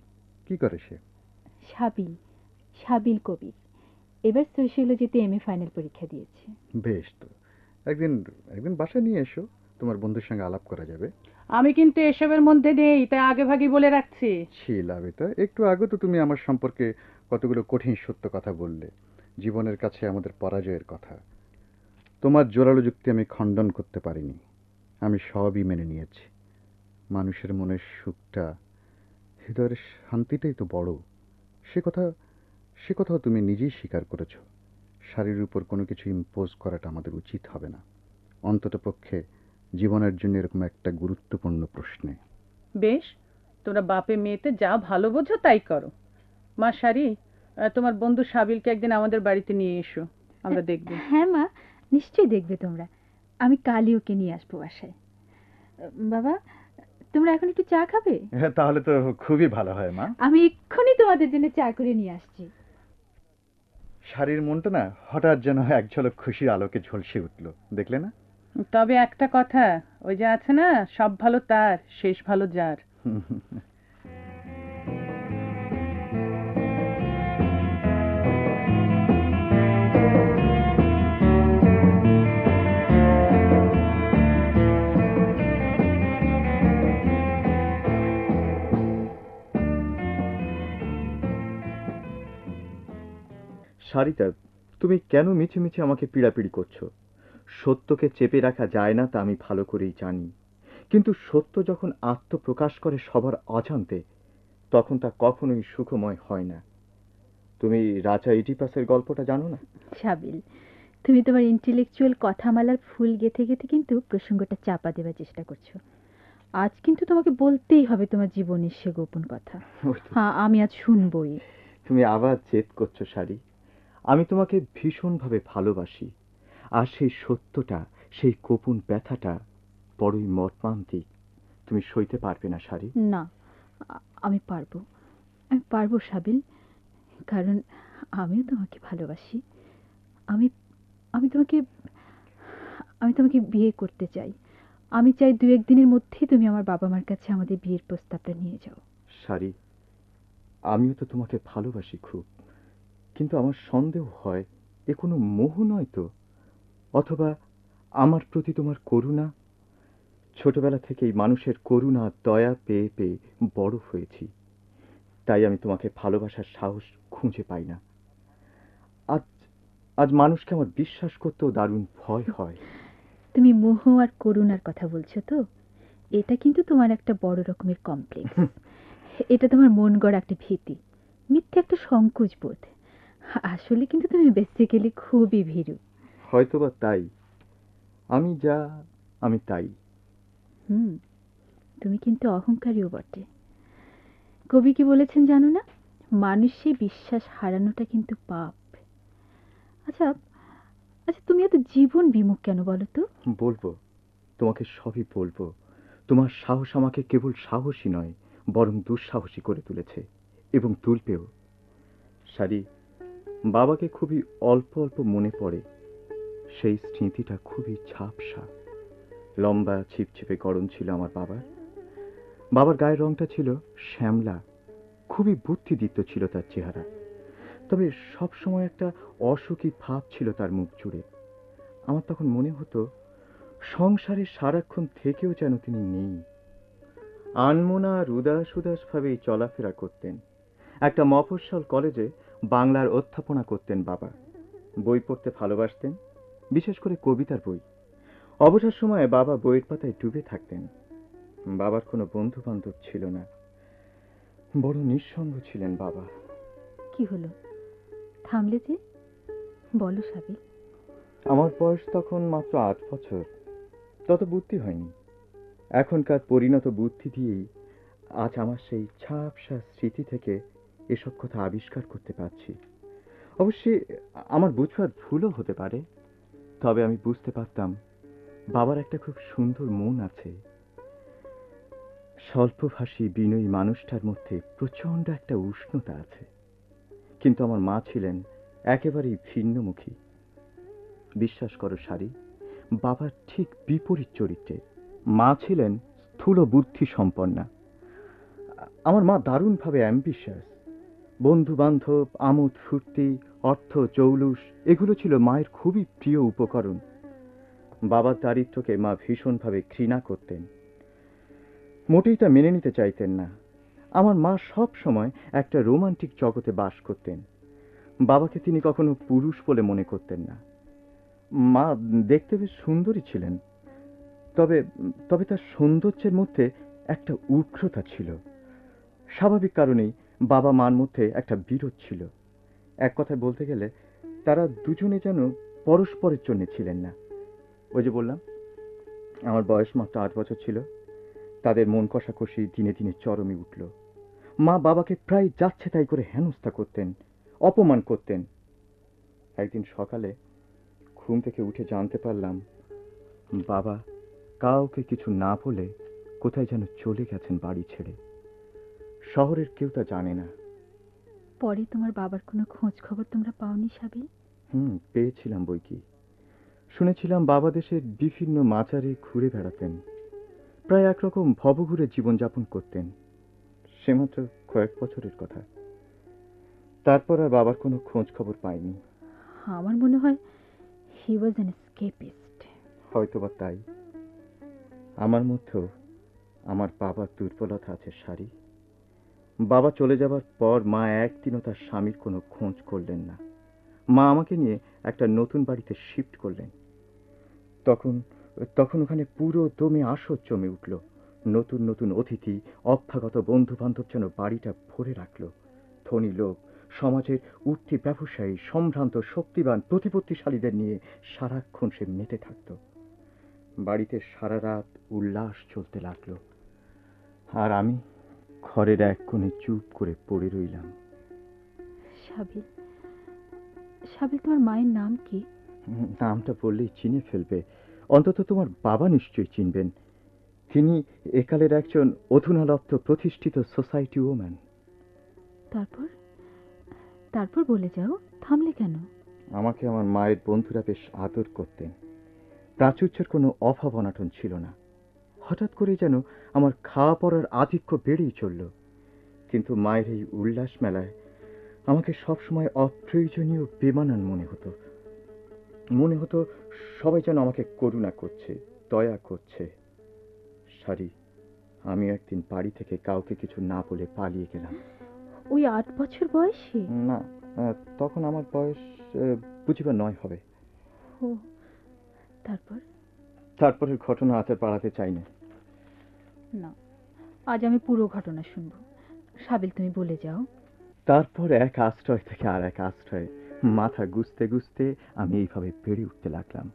কি করে সে? সাবিল, সাবিল কবির। এবার সোশিওলজিতে এমএ ফাইনাল পরীক্ষা দিয়েছে। বেশ তো, একদিন একদিন বাসা নিয়ে এসো, তোমার বন্ধুর সঙ্গে আলাপ করা যাবে। আমি কিন্তু এসবের মধ্যে নেই, তাই আগে ভাগে বলে রাখছি। শিলাবিতা, একটু আগে তো তুমি আমার সম্পর্কে কতগুলো কঠিন সত্য কথা বললে, জীবনের কাছে আমাদের পরাজয়ের কথা। তোমার জোরালো যুক্তি আমি খণ্ডন করতে পারিনি। আমি সবই মেনে নিয়েছি। মানুষের মনের সুখটা, হৃদয়ের শান্তিটাই তো বড়। সে কথাও তুমি নিজেই স্বীকার করেছ। শারীর উপর কোনো কিছু ইম্পোজ করাটা আমাদের উচিত হবে না, অন্তত পক্ষে জীবনের জন্য এরকম একটা গুরুত্বপূর্ণ প্রশ্নে। বেশ, তোমরা বাপে মেয়েতে যা ভালো বোঝো তাই করো। মা শাড়ি, তোমার বন্ধু সাবিলকে একদিন আমাদের বাড়িতে নিয়ে এসো, আমরা দেখব। হ্যাঁ মা, নিশ্চয়ই দেখবে তোমরা। আমি কালই ওকে নিয়ে আসবো বাসায়। বাবা, তোমরা এখন একটু চা খাবে? হ্যাঁ, তাহলে তো খুবই ভালো হয় মা। আমি এক্ষুনি তোমাদের জন্য চা করে নিয়ে আসছি। শাড়ির মনটা না হঠাৎ যেন এক ঝলক খুশির আলোকে ঝলসে উঠল, দেখলে না? তবে একটা কথা, ওই যে আছে না, সব ভালো তার, শেষ ভালো যার। সারিতা, তুমি কেন মিছে মিছে আমাকে পীড়াপিড়ি করছো? সত্যকে চেপে রাখা যায় না তা আমি ভালো করেই জানি, কিন্তু সত্য যখন আত্মপ্রকাশ করে সবার অজান্তে, তখন তা কখনোই সুখময় হয় না। তুমি রাজা ইডিপাসের গল্পটা জানো না? সাবিল, তুমি তোমার ইন্টেলেকচুয়াল কথামালার ফুল গেথে গেথে কিন্তু প্রসঙ্গটা চাপা দেওয়ার চেষ্টা করছো। আজ কিন্তু তোমাকে বলতেই হবে তোমার জীবনের সে গোপন কথা। হ্যাঁ, আমি আজ শুনবই। তুমি আবার জেদ করছো শাড়ি। আমি তোমাকে ভীষণভাবে ভালোবাসি, আর সেই সত্যটা, সেই গোপন ব্যথাটা বড়ই মর্মান্তিক। তুমি সইতে পারবে না শাড়ি। না, আমি পারবো, আমি পারবো সাবিল, কারণ আমিও তোমাকে ভালোবাসি। আমি আমি তোমাকে আমি তোমাকে বিয়ে করতে চাই। আমি চাই 2-1 দিনের মধ্যেই তুমি আমার বাবা মার কাছে আমাদের বিয়ের প্রস্তাবটা নিয়ে যাও। শাড়ি, আমিও তো তোমাকে ভালোবাসি খুব, কিন্তু আমার সন্দেহ হয় এ কোনো মোহ নয় তো, অথবা আমার প্রতি তোমার করুণা। ছোটবেলা থেকেই মানুষের করুণা দয়া পেয়ে পেয়ে বড় হয়েছি, তাই আমি তোমাকে ভালোবাসার সাহস খুঁজে পাই না। আজ আজ মানুষকে আমার বিশ্বাস করতেও দারুণ ভয় হয়। তুমি মোহ আর করুণার কথা বলছো তো? এটা কিন্তু তোমার একটা বড় রকমের কমপ্লেক্স। এটা তোমার মন গড়া একটা ভীতি, মিথ্যে একটা সংকোচ বোধ। আসলে কিন্তু তুমি বেসিক্যালি খুবই ভীরু। হয়তোবা তাই, আমি যা আমি তাই। হুম, তুমি কিন্তু অহংকারীও বটে। কবি কি বলেছেন জানো না? মানুষে বিশ্বাস হারানোটা কিন্তু পাপ। আচ্ছা, আচ্ছা, তুমি এত জীবন বিমুখ কেন বলো তো? বলবো, তোমাকে সবই বলবো। তোমার সাহস আমাকে কেবল সাহসী নয়, বরং দুঃসাহসী করে তুলেছে, এবং তুলবেও। সারি, বাবাকে খুবই অল্প অল্প মনে পড়ে। সেই স্মৃতিটা খুবই ঝাপসা। লম্বা ছিপছিপে গড়ন ছিল আমার বাবার। বাবার গায়ের রংটা ছিল শ্যামলা। খুবই বুদ্ধিদীপ্ত ছিল তার চেহারা, তবে সবসময় একটা অসুখী ভাব ছিল তার মুখ জুড়ে। আমার তখন মনে হতো সংসারে সারাক্ষণ থেকেও যেন তিনি নেই। আনমনা আর উদাস উদাস ভাবেই চলাফেরা করতেন। একটা মফস্বল কলেজে বাংলার অধ্যাপনা করতেন বাবা। বই পড়তে ভালোবাসতেন, বিশেষ করে কবিতার বই। অবসর সময়ে বাবা বইয়ের পাতায় ডুবে থাকতেন। বাবার কোনো বন্ধু বান্ধব ছিল না, বড় নিঃসঙ্গ ছিলেন বাবা। কি হলো, থামলে যে? বলো সাবিল। আমার বয়স তখন মাত্র 8 বছর, তত বুদ্ধি হয়নি। এখনকার পরিণত বুদ্ধি দিয়েই আজ আমার সেই ঝাপসা স্মৃতি থেকে এসব কথা আবিষ্কার করতে পারছি। অবশ্যই আমার বুঝবার ভুলও হতে পারে, তবে আমি বুঝতে পারতাম বাবার একটা খুব সুন্দর মন আছে। স্বল্পভাষী বিনয়ী মানুষটার মধ্যে প্রচন্ড একটা উষ্ণতা আছে। কিন্তু আমার মা ছিলেন একেবারেই ভিন্নমুখী। বিশ্বাস করো সারি, বাবার ঠিক বিপরীত চরিত্রের। মা ছিলেন স্থূল বুদ্ধি সম্পন্না। আমার মা দারুণভাবে অ্যাম্বিশাস। বন্ধু বান্ধব, আমোদ ফুর্তি, অর্থ, জৌলুস এগুলো ছিল মায়ের খুবই প্রিয় উপকরণ। বাবার দারিদ্র্যকে মা ভীষণভাবে ঘৃণা করতেন, মোটেই তা মেনে নিতে চাইতেন না। আমার মা সব সময় একটা রোমান্টিক জগতে বাস করতেন। বাবাকে তিনি কখনো পুরুষ বলে মনে করতেন না। মা দেখতে বেশ সুন্দরী ছিলেন, তবে তবে তার সৌন্দর্যের মধ্যে একটা উগ্রতা ছিল। স্বাভাবিক কারণেই বাবা মার মধ্যে একটা বিরোধ ছিল। এক কথায় বলতে গেলে তারা দুজনে যেন পরস্পরের জন্য ছিলেন না। ওই যে বললাম, আমার বয়স মাত্র 8 বছর ছিল। তাদের মন কষাকষি দিনে দিনে চরমে উঠল। মা বাবাকে প্রায় যাচ্ছে তাই করে হেনস্থা করতেন, অপমান করতেন। একদিন সকালে ঘুম থেকে উঠে জানতে পারলাম বাবা কাউকে কিছু না বলে কোথায় যেন চলে গেছেন বাড়ি ছেড়ে। শহরের কেউ তা জানে না। পরে তোমার বাবার কোনো খোঁজ খবর তোমরা পাওনি সাবিল? পেয়েছিলাম বই কি। শুনেছিলাম বাবা দেশের বিভিন্ন মাজারে ঘুরে বেড়াতেন, প্রায় একরকম ভবঘুরে জীবনযাপন করতেন। সে মাত্র কয়েক বছরের কথা। তারপর আর বাবার কোনো খোঁজ খবর পাইনি। আমার মনে হয় হি ওয়াজ অ্যান এসকেপিস্ট। হয়তোবা তাই। আমার মধ্যেও আমার বাবার দুর্বলতা আছে সারি। বাবা চলে যাবার পর মা একদিনও তার স্বামীর কোনো খোঁজ করলেন না। মা আমাকে নিয়ে একটা নতুন বাড়িতে শিফট করলেন। তখন তখন ওখানে পুরো দমে আসর জমে উঠল। নতুন নতুন অতিথি, অভ্যাগত বন্ধু বান্ধব যেন বাড়িটা ভরে রাখল। ধনী লোক, সমাজের উঠতি ব্যবসায়ী, সম্ভ্রান্ত শক্তিবান প্রতিপত্তিশালীদের নিয়ে সারাক্ষণ সে মেতে থাকত। বাড়িতে সারা রাত উল্লাস চলতে লাগলো, আর আমি ঘরের এক কোণে চুপ করে পড়ে রইলাম। সাবিল, সাবিল, তোমার মায়ের নাম কি? নামটা বললেই চিনে ফেলবে, অন্তত তোমার বাবা নিশ্চয়ই চিনবেন। তিনি একালের একজন অধুনালব্ধ প্রতিষ্ঠিত সোসাইটি ওম্যান। তারপর? তারপর বলে যাও, থামলে কেন? আমাকে আমার মায়ের বন্ধুরা বেশ আদর করতেন। প্রাচুর্যের কোনো অভাব অনাটন ছিল না। হঠাৎ করে যেন আমার খাওয়া পড়ার আধিক্য বেড়েই চলল। কিন্তু মায়ের এই উল্লাস মেলায় আমাকে সবসময় অপ্রয়োজনীয় বেমানান মনে হতো সবাই যেন আমাকে করুণা করছে, দয়া করছে। সারি, আমি একদিন বাড়ি থেকে কাউকে কিছু না বলে পালিয়ে গেলাম। ওই 8 বছর বয়সে? না, তখন আমার বয়স বুঝিবার 9 হবে। ও, তারপর? তারপরের ঘটনা আজ আর বাড়াতে চাই না। না, আজ আমি পুরো ঘটনা শুনবো। সাবিল, তুমি বলে যাও। তারপর এক আশ্রয় থেকে আর এক আশ্রয়ে মাথা গুজতে গুজতে আমি এইভাবে বেড়ে উঠতে লাগলাম।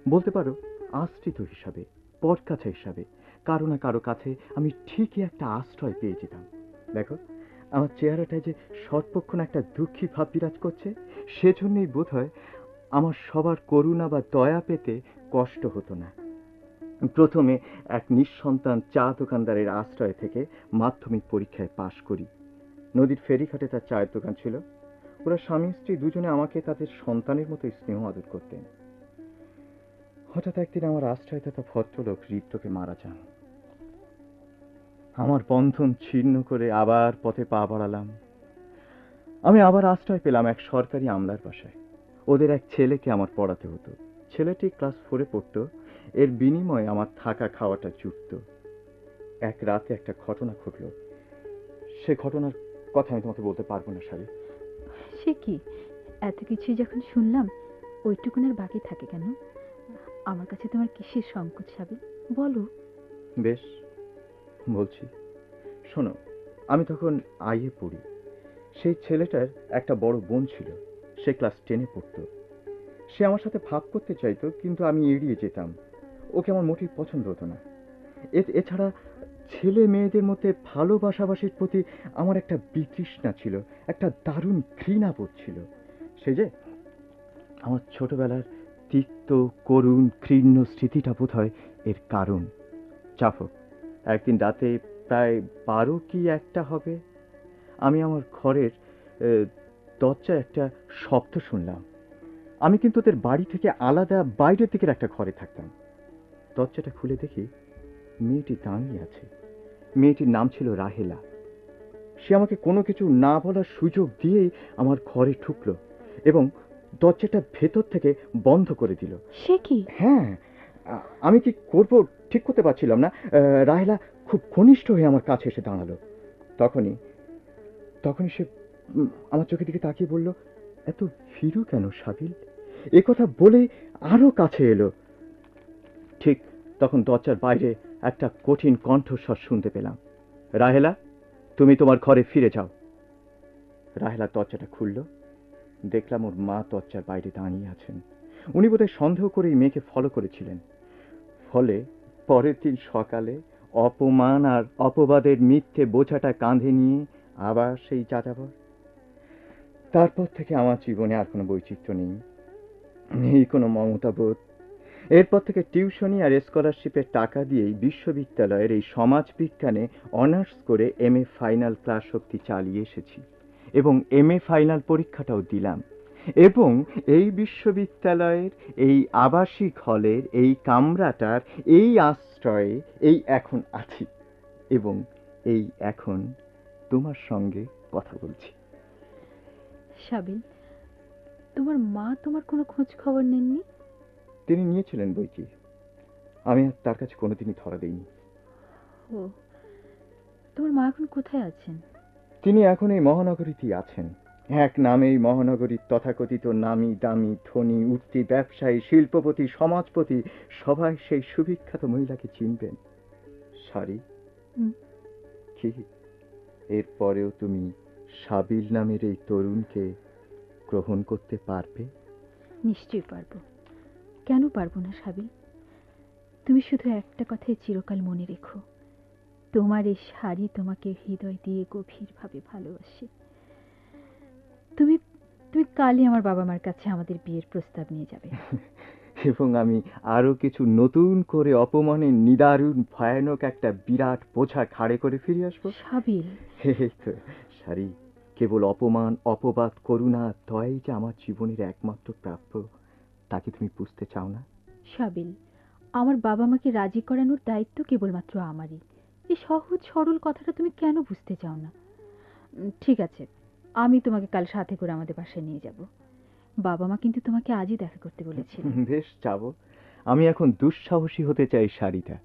বলতে পারো আশ্রিত হিসাবে, পরকাছা হিসাবে কারো না কারো কাছে আমি ঠিকই একটা আশ্রয় পেয়ে যেতাম। দেখো, আমার চেহারাটায় যে সর্বক্ষণ একটা দুঃখী ভাব বিরাজ করছে, সেজন্যই বোধ হয় আমার সবার করুণা বা দয়া পেতে কষ্ট হতো না। প্রথমে এক নিঃসন্তান চা দোকানদারের আশ্রয় থেকে মাধ্যমিক পরীক্ষায় পাশ করি। নদীর ফেরিঘাটে তার চায়ের দোকান ছিল। ওরা স্বামী স্ত্রী দুজনে আমাকে তাদের সন্তানের মতো স্নেহ আদর করতেন। হঠাৎ একদিন আমার আশ্রয়দাতা ভদ্রলোক হৃদরোগে মারা যান। আমার বন্ধন ছিন্ন করে আবার পথে পা বাড়ালাম। আমি আবার আশ্রয় পেলাম এক সরকারি আমলার বাসায়। ওদের এক ছেলেকে আমার পড়াতে হতো। ছেলেটি ক্লাস 4-এ পড়তো। এর বিনিময়ে আমার থাকা খাওয়াটা জুটত। এক রাতে একটা ঘটনা ঘটল। সে ঘটনার কথা আমি তোমাকে বলতে পারবো না শালি। সে কি, এত কিছু যখন শুনলাম, ওইটুকুনের বাকি থাকে কেন? আমার কাছে তোমার কিসের সংকোচ সাবিল, বলো। বেশ, বলছি, শোনো। আমি তখন আইএ পড়ি। সেই ছেলেটার একটা বড় বোন ছিল। সে ক্লাস 10-এ পড়তো। সে আমার সাথে ভাব করতে চাইতো, কিন্তু আমি এড়িয়ে যেতাম। ওকে আমার মোটেই পছন্দ হতো না। এছাড়া ছেলে মেয়েদের মধ্যে ভালোবাসাবাসির প্রতি আমার একটা বিতৃষ্ণা ছিল, একটা দারুণ ঘৃণাবোধ ছিল। সে যে আমার ছোটবেলার তিক্ত করুণ ঘৃণ্য স্মৃতিটা বোধ হয় এর কারণ। চাপক একদিন রাতে প্রায় 12 কি 1টা হবে, আমি আমার ঘরের দরজায় একটা শব্দ শুনলাম। আমি কিন্তু ওদের বাড়ি থেকে আলাদা বাইরের দিকের একটা ঘরে থাকতাম। দরজাটা খুলে দেখি মেয়েটি দাঁড়িয়ে আছে। মেয়েটির নাম ছিল রাহেলা। সে আমাকে কোনো কিছু না বলার সুযোগ দিয়েই আমার ঘরে ঢুকলো এবং দরজাটা ভেতর থেকে বন্ধ করে দিল। সে কি? হ্যাঁ, আমি কি করব ঠিক করতে পারছিলাম না। রাহেলা খুব ঘনিষ্ঠ হয়ে আমার কাছে এসে দাঁড়ালো। তখনই সে আমার চোখের দিকে তাকিয়ে বলল, এত ভীরু কেন সাবিল? এ কথা বলে আরো কাছে এলো। ঠিক তখন দরজার বাইরে একটা কঠিন কণ্ঠস্বর শুনতে পেলাম, রাহেলা, তুমি তোমার ঘরে ফিরে যাও। রাহেলা দরজাটা খুলল। দেখলাম ওর মা দরজার বাইরে দাঁড়িয়ে আছেন। উনি বোধহয় সন্দেহ করে এই মেয়েকে ফলো করেছিলেন। ফলে পরের দিন সকালে অপমান আর অপবাদের মিথ্যে বোঝাটা কাঁধে নিয়ে আবার সেই যাযাবর। তারপর থেকে আমার জীবনে আর কোনো বৈচিত্র্য নেই কোনো মমতাবোধ। এরপর থেকে টিউশনি আর স্কলারশিপের টাকা দিয়েই বিশ্ববিদ্যালয়ের এই সমাজ বিজ্ঞানে অনার্স করে MA ফাইনাল ক্লাস অবধি চালিয়ে এসেছি এবং MA ফাইনাল পরীক্ষাটাও দিলাম। এবং এই বিশ্ববিদ্যালয়ের এই আবাসিক হলের এই কামরাটার এই আশ্রয়ে এই এখন আছি এবং এই এখন তোমার সঙ্গে কথা বলছি। সাবিল, তোমার মা তোমার কোনো খোঁজ খবর নেননি? তিনি নিয়েছিলেন বই কি, আমি আর তার কাছে কোনোদিনই ধরা দিইনি। ও, তোমার মা এখন কোথায় আছেন? তিনি এখন এই মহানগরীতেই আছেন। এক নামেই মহানগরীর তথাকথিত নামি দামি ধনী উঠতি ব্যবসায়ী শিল্পপতি সমাজপতি সবাই সেই সুবিখ্যাত মহিলাকে চিনবেন। সারি, কি এরপরেও তুমি সাবিল নামের এই তরুণকে গ্রহণ করতে পারবে? নিশ্চয়ই পারবো। কেন পারবো না সাবিল? তুমি শুধু একটা কথাই চিরকাল মনে রেখো, তোমার এই শাড়ি তোমাকে হৃদয় দিয়ে গভীরভাবে ভালোবাসে। তুমি তুমি কালই আমার বাবা মার কাছে আমাদের বিয়ের প্রস্তাব নিয়ে যাবে। এবং আমি আরো কিছু নতুন করে অপমানের নিদারুণ ভয়ানক একটা বিরাট বোঝা ঘাড়ে করে ফিরে আসবো। সাবিল, এই তো সারি, কেবল অপমান অপবাদ করুণা দয়াই যে আমার জীবনের একমাত্র প্রাপ্য, তাকে তুমি বুঝতে চাও না? সাবিল, আমার বাবা মাকে রাজি করানোর দায়িত্ব কেবলমাত্র আমারই। এই সহজ সরল কথাটা তুমি কেন বুঝতে চাও না? ঠিক আছে, আমি তোমাকে কাল সাথে করে আমাদের বাসায় নিয়ে যাব। বাবা মা কিন্তু তোমাকে আজই দেখা করতে বলেছিল। বেশ, যাব। আমি এখন দুঃসাহসী হতে চাই, সারিতা।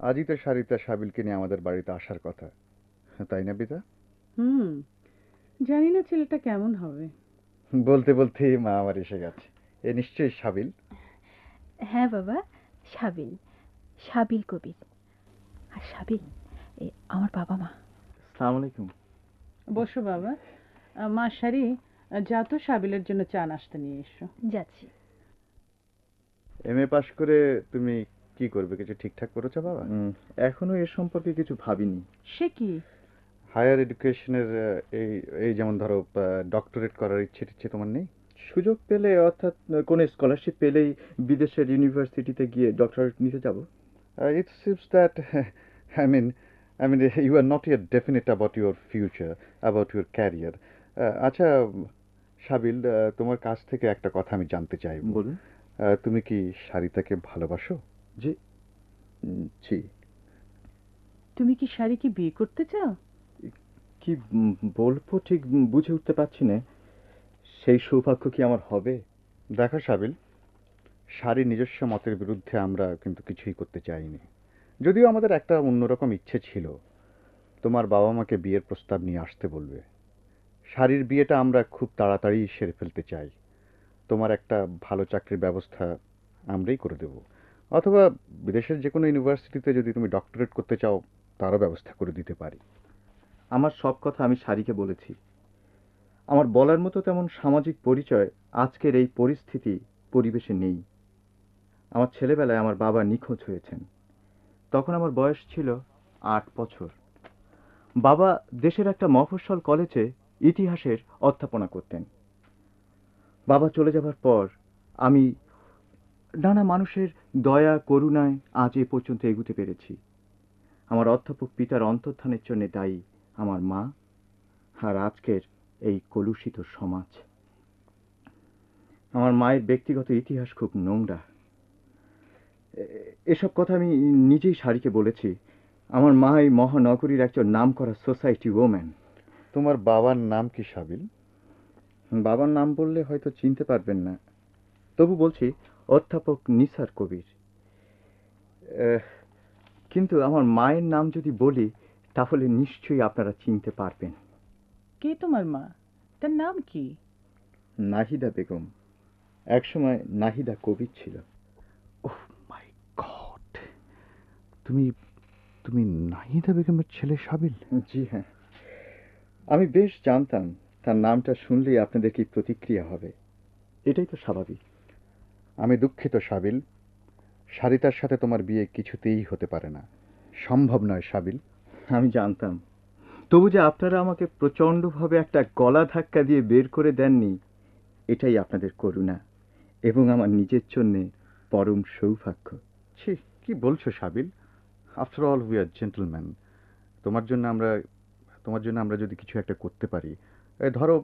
আজই তো সারিতা সাবিলকে নিয়ে আমাদের বাড়িতে আসার কথা, তাই না বিদা? জানি না ছেলেটা কেমন হবে। বলতে বলতেই মা আমার এসে গেছে। এ নিশ্চয়ই সাবিল। হ্যাঁ বাবা, সাবিল, সাবিল কবির। আর সাবিল আমার বাবা মা। আসসালামু আলাইকুম। বসো বাবা। মা সারি, যা তো সাবিলের জন্য চা নাস্তা নিয়ে এসো। যাচ্ছি। এমএ পাশ করে তুমি কি করবে, কিছু ঠিকঠাক করেছো বাবা? এখনো এ সম্পর্কে কিছু ভাবিনি। সে কি? হায়ার এডুকেশনের এই এই যেমন ধরো ডক্টরেট করার ইচ্ছে তোমার নেই? সুযোগ পেলে, অর্থাৎ কোনো স্কলারশিপ পেলেই বিদেশের ইউনিভার্সিটিতে গিয়ে ডক্টরেট নিতে যাব। It seems that I mean you are not yet definite about your future, about your career. আচ্ছা সাবিল, তোমার কাছ থেকে একটা কথা আমি জানতে চাই। বলুন। তুমি কি সারিতাকে ভালোবাসো? জি। জি। তুমি কি সারিকে বিয়ে করতে চাও? কি বলবো ঠিক বুঝে উঠতে পারছি না। সেই সৌভাগ্য কি আমার হবে? দেখো সাবিল, সারির নিজস্ব মতের বিরুদ্ধে আমরা কিন্তু কিছুই করতে চাইনি। যদিও আমাদের একটা অন্যরকম ইচ্ছে ছিল, তোমার বাবা মাকে বিয়ের প্রস্তাব নিয়ে আসতে বলবে। সারির বিয়েটা আমরা খুব তাড়াতাড়ি সেরে ফেলতে চাই। তোমার একটা ভালো চাকরির ব্যবস্থা আমরাই করে দেব, অথবা বিদেশের যে কোনো ইউনিভার্সিটিতে যদি তুমি ডক্টরেট করতে চাও তারও ব্যবস্থা করে দিতে পারি। আমার সব কথা আমি সারিকে বলেছি। আমার বলার মতো তেমন সামাজিক পরিচয় আজকের এই পরিস্থিতি পরিবেশে নেই। আমার ছেলেবেলায় আমার বাবা নিখোঁজ হয়েছেন। তখন আমার বয়স ছিল 8 বছর। বাবা দেশের একটা মফস্বল কলেজে ইতিহাসের অধ্যাপনা করতেন। বাবা চলে যাবার পর আমি নানা মানুষের দয়া করুণায় আজ এ পর্যন্ত এগুতে পেরেছি। আমার অধ্যাপক পিতার অন্তর্ধানের জন্য দায়ী আমার মা আর আজকের এই কলুষিত সমাজ। আমার মায়ের ব্যক্তিগত ইতিহাস খুব নোংরা। এসব কথা আমি নিজেই সারিকে বলেছি। আমার মা এই মহানগরীর একজন নামকরা সোসাইটি ওম্যান। তোমার বাবার নাম কি সাবিল? বাবার নাম বললে হয়তো চিনতে পারবেন না, তবু বলছি অধ্যাপক নিসার কবির। কিন্তু আমার মায়ের নাম যদি বলি তাহলে নিশ্চয়ই আপনারা চিনতে পারবেন। কে তোমার মা? তার নাম কি? নাহিদা বেগম। একসময় নাহিদা কবির ছিল। ওহ মাই গড, তুমি তুমি নাহিদা বেগমের ছেলে সাবিল? জি হ্যাঁ, আমি বেশ জানতাম তার নামটা শুনলেই আপনাদের কি প্রতিক্রিয়া হবে। এটাই তো স্বাভাবিক। আমি দুঃখিত সাবিল, সারিতার সাথে তোমার বিয়ে কিছুতেই হতে পারে না, সম্ভব নয় সাবিল। আমি জানতাম, তবু যে আপনারা আমাকে প্রচণ্ডভাবে একটা গলা ধাক্কা দিয়ে বের করে দেননি, এটাই আপনাদের করুণা এবং আমার নিজের জন্যে পরম সৌভাগ্য। ছি, কি বলছো Sabil? After all we are gentleman. তোমার জন্য আমরা যদি কিছু একটা করতে পারি, ধরো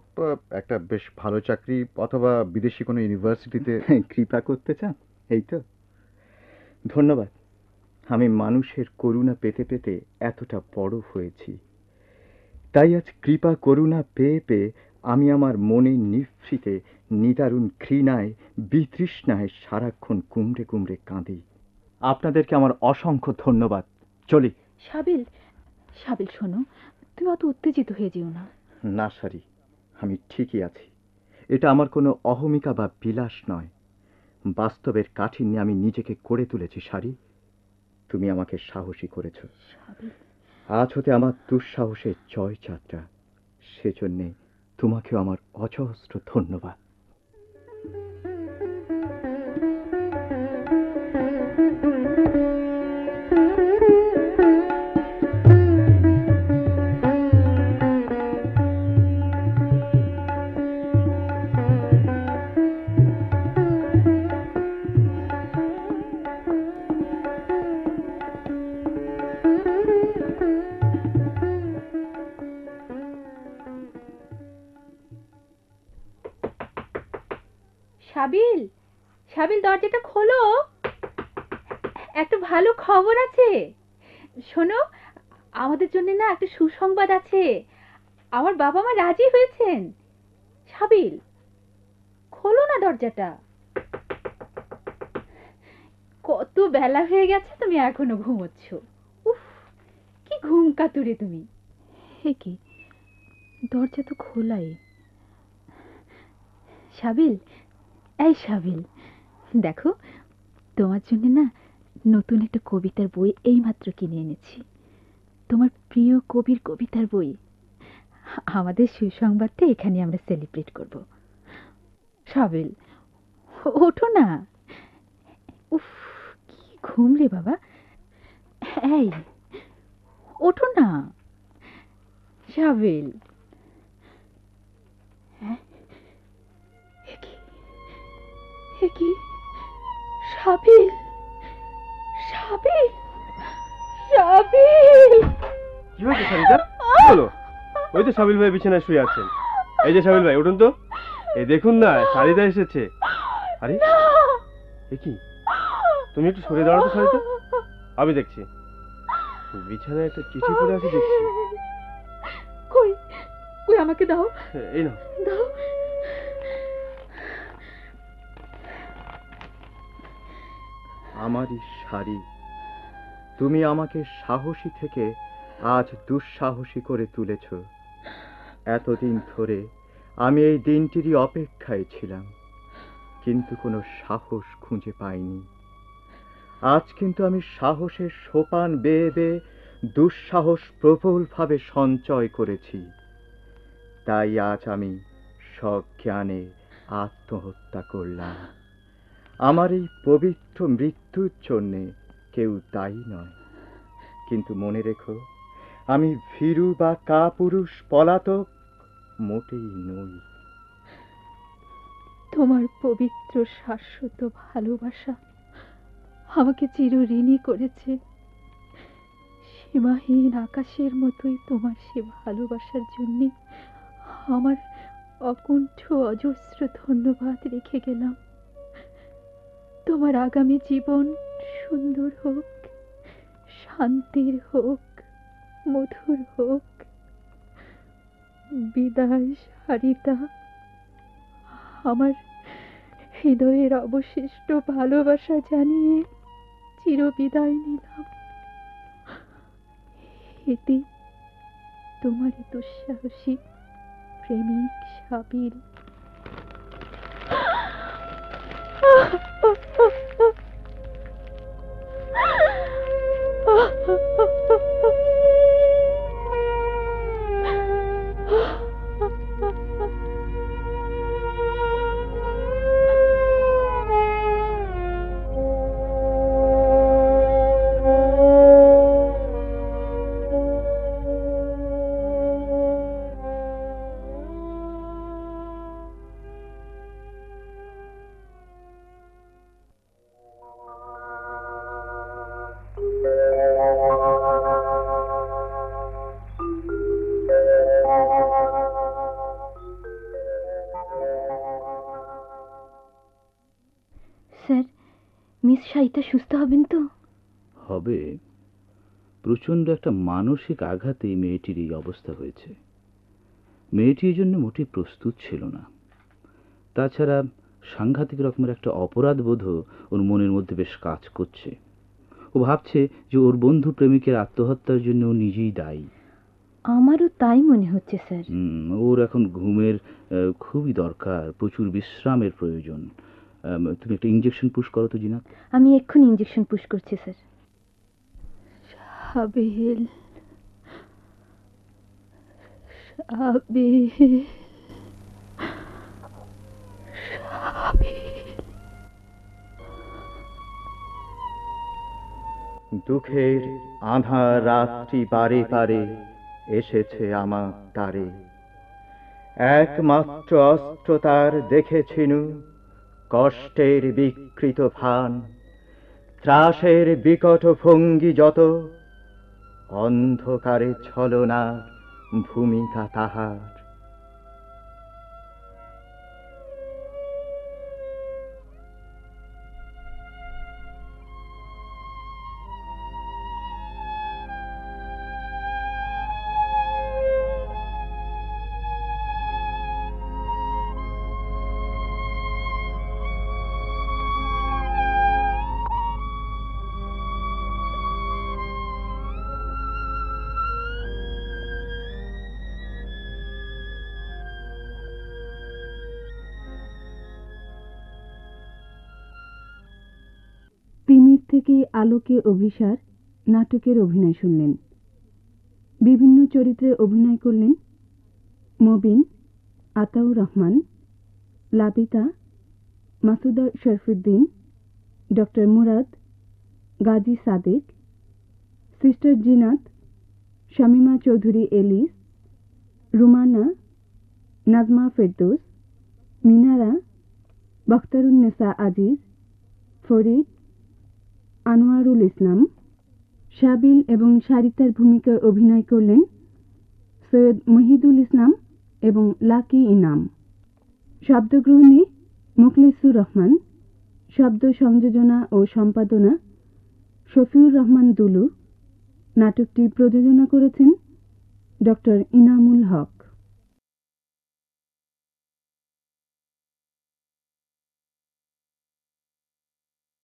একটা বেশ ভালো চাকরি অথবা বিদেশি কোনো ইউনিভার্সিটিতে। কৃপা করতে চান? এই তো, ধন্যবাদ। আমি মানুষের করুণা পেতে পেতে এতটা বড় হয়েছি, তাই আজ কৃপা করুণা পেয়ে পেয়ে আমি আমার মনে নিভৃতে নিদারুণ ঘৃণায় বিতৃষ্ণায় সারাক্ষণ কুমড়ে কুমড়ে কাঁদি। আপনাদেরকে আমার অসংখ্য ধন্যবাদ। চলি। সাবিল, সাবিল শোনো, তুমি অত উত্তেজিত হয়ে যেও না। না সারি, আমি ঠিকই আছি। এটা আমার কোনো অহমিকা বা বিলাস নয়। বাস্তবের কাঠিন্যে আমি নিজেকে করে তুলেছি সারি। তুমি আমাকে সাহসী করেছ। আজ হতে আমার দুঃসাহসের জয়যাত্রা। সেজন্যে তোমাকেও আমার অজস্র ধন্যবাদ। সাবিল, সাবিল দরজাটা খোলো, একটা ভালো খবর আছে। শোনো, আমাদের জন্য না একটা সুসংবাদ আছে। আমার বাবা মা রাজি হয়েছেন। সাবিল, খোলো না দরজাটা। কত বেলা হয়ে গেছে, তুমি এখনো ঘুমোচ্ছ। উফ, কি ঘুম কাতুরে তুমি। হে কি, দরজা তো খোলাই। সাবিল, এই সাবিল, দেখো তোমার জন্য না নতুন একটা কবিতার বই এইমাত্র কিনে এনেছি। তোমার প্রিয় কবির কবিতার বই। আমাদের সুসংবাদটা এখানে আমরা সেলিব্রেট করব। সাবিল, ওঠো না। উফ, কি ঘুম রে বাবা। এই, ওঠো না সাবিল। হ্যাঁ, কি সাবিল, সাবিল, সাবিল। কি হয়েছে সারিতা? কি হলো? ওই তো সাবিল ভাই বিছানায় শুয়ে আছেন। এই যে সাবিল ভাই, উঠুন তো। এই দেখুন না, সারিতা এসেছে। আরে এ কি, তুমি একটু সরে দাঁড়াও তো সারিতা। আমি দেখছি, বিছানায় একটা চিঠি পড়ে আছে দেখছি। কই, কই আমাকে দাও, এই না। দাও। আমারই শাড়ি, তুমি আমাকে সাহসী থেকে আজ দুঃসাহসী করে তুলেছ। এতদিন ধরে আমি এই দিনটিরই অপেক্ষায় ছিলাম, কিন্তু কোনো সাহস খুঁজে পাইনি। আজ কিন্তু আমি সাহসের সোপান বেয়ে বেয়ে দুঃসাহস প্রবলভাবে সঞ্চয় করেছি। তাই আজ আমি সজ্ঞানে আত্মহত্যা করলাম। আমার এই পবিত্র মৃত্যুর জন্যে কেউ দায়ী নয়, কিন্তু মনে রেখো, আমি ভীরু বা কাপুরুষ পলাতক মোটেই নই। তোমার পবিত্র শাশ্বত ভালোবাসা আমাকে চিরঋণী করেছে। সীমাহীন আকাশের মতোই তোমার সে ভালোবাসার জন্য আমার অকুণ্ঠ অজস্র ধন্যবাদ রেখে গেলাম। তোমার আগামী জীবন সুন্দর হোক, শান্তির হোক, মধুর হোক। বিদায় সারিতা, আমার হৃদয়ের অবশিষ্ট ভালোবাসা জানিয়ে চিরবিদায় নিলাম। এতে তোমারই দুঃসাহসী প্রেমিক সাবিল। স্যার, মিস সাইতা সুস্থ হবেন তো? হবে। প্রচণ্ড একটা মানসিক আঘাতে মেয়েটির এই অবস্থা হয়েছে। মেয়েটি এই জন্য মোটেই প্রস্তুত ছিল না। তাছাড়া সাংঘাতিক রকমের একটা অপরাধ বোধও ওর মনের মধ্যে বেশ কাজ করছে। ও ভাবছে যে ওর বন্ধু প্রেমিকের আত্মহত্যার জন্য ও নিজেই দায়ী। আমারও তাই মনে হচ্ছে স্যার। ওর এখন ঘুমের খুবই দরকার, প্রচুর বিশ্রামের প্রয়োজন। তুমি একটা ইঞ্জেকশন পুশ করো তো জিনাত। আমি এক্ষুনি ইঞ্জেকশন পুশ করছি স্যার। সাবিল, সাবিল, সাবিল। দুঃখের আঁধার রাত্রি বারে বারে এসেছে আমার দ্বারে। একমাত্র অস্ত্র তার দেখেছিনু কষ্টের বিকৃত ভান, ত্রাসের বিকট ভঙ্গি যত, অন্ধকারে ছলনার ভূমিকা তাহার। আজকে আলোকে অভিসার নাটকের অভিনয় শুনলেন। বিভিন্ন চরিত্রে অভিনয় করলেন মবিন, আতাউর রহমান, লাবিতা, মাসুদা শরফুদ্দিন, ডক্টর মুরাদ, গাজী সাদেক, সিস্টার জিনাত, শামিমা চৌধুরী এলিস, রুমানা, নাজমা ফেরদৌস, মিনারা, বখতারুন্নেসা আজিজ, ফরিদ, আনোয়ারুল ইসলাম। সাবিল এবং সারিতার ভূমিকায় অভিনয় করলেন সৈয়দ মহিদুল ইসলাম এবং লাকি ইনাম। শব্দগ্রহণে মুখলিসুর রহমান, শব্দ সংযোজনা ও সম্পাদনা শফিউর রহমান দুলু। নাটকটি প্রযোজনা করেছেন ডক্টর ইনামুল হক।